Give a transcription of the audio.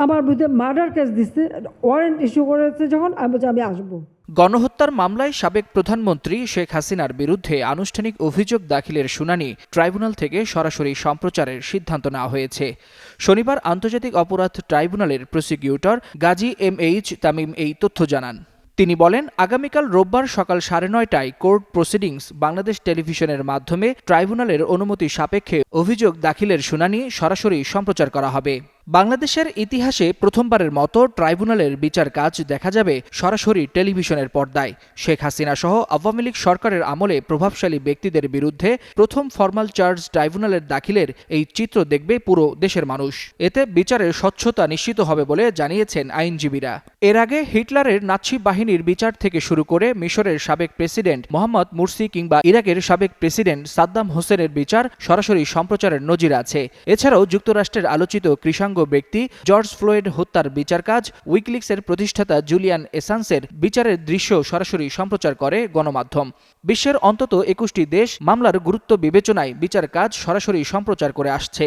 আমার বিরুদ্ধে murder case দিচ্ছে, ওয়ারেন্ট ইস্যু করেছে যখন আমি বলছি আমি আসবো। গণহত্যার মামলায় সাবেক প্রধানমন্ত্রী শেখ হাসিনার বিরুদ্ধে আনুষ্ঠানিক অভিযোগ দাখিলের শুনানি ট্রাইব্যুনাল থেকে সরাসরি সম্প্রচারের সিদ্ধান্ত নেওয়া হয়েছে। শনিবার আন্তর্জাতিক অপরাধ ট্রাইব্যুনালের প্রসিকিউটর গাজী MH তামিম এই তথ্য জানান। তিনি বলেন, আগামীকাল রোববার সকাল 9:30টায় কোর্ট প্রসিডিংস বাংলাদেশ টেলিভিশনের মাধ্যমে ট্রাইব্যুনালের অনুমতি সাপেক্ষে অভিযোগ দাখিলের শুনানি সরাসরি সম্প্রচার করা হবে। বাংলাদেশের ইতিহাসে প্রথমবারের মতো ট্রাইব্যুনালের বিচার কাজ দেখা যাবে সরাসরি টেলিভিশনের পর্দায়। শেখ হাসিনা সহ আওয়ামী লীগ সরকারের আমলে প্রভাবশালী ব্যক্তিদের বিরুদ্ধে প্রথম ফরমাল চার্জ ট্রাইব্যুনালের দাখিলের এই চিত্র দেখবে পুরো দেশের মানুষ। এতে বিচারের স্বচ্ছতা নিশ্চিত হবে বলে জানিয়েছেন আইনজীবীরা। এর আগে হিটলারের নাৎসি বাহিনীর বিচার থেকে শুরু করে মিশরের সাবেক প্রেসিডেন্ট মোহাম্মদ মুরসি কিংবা ইরাকের সাবেক প্রেসিডেন্ট সাদ্দাম হোসেনের বিচার সরাসরি সম্প্রচারের নজির আছে। এছাড়াও যুক্তরাষ্ট্রের আলোচিত কৃষাঙ্গ ব্যক্তি জর্জ ফ্লয়েড হত্যার বিচার কাজ, উইকিলিক্সের প্রতিষ্ঠাতা জুলিয়ান অ্যাসাঞ্জের বিচারের দৃশ্য সরাসরি সম্প্রচার করে গণমাধ্যম। বিশ্বের অন্তত 21টি দেশ মামলার গুরুত্ব বিবেচনায় বিচার কাজ সরাসরি সম্প্রচার করে আসছে।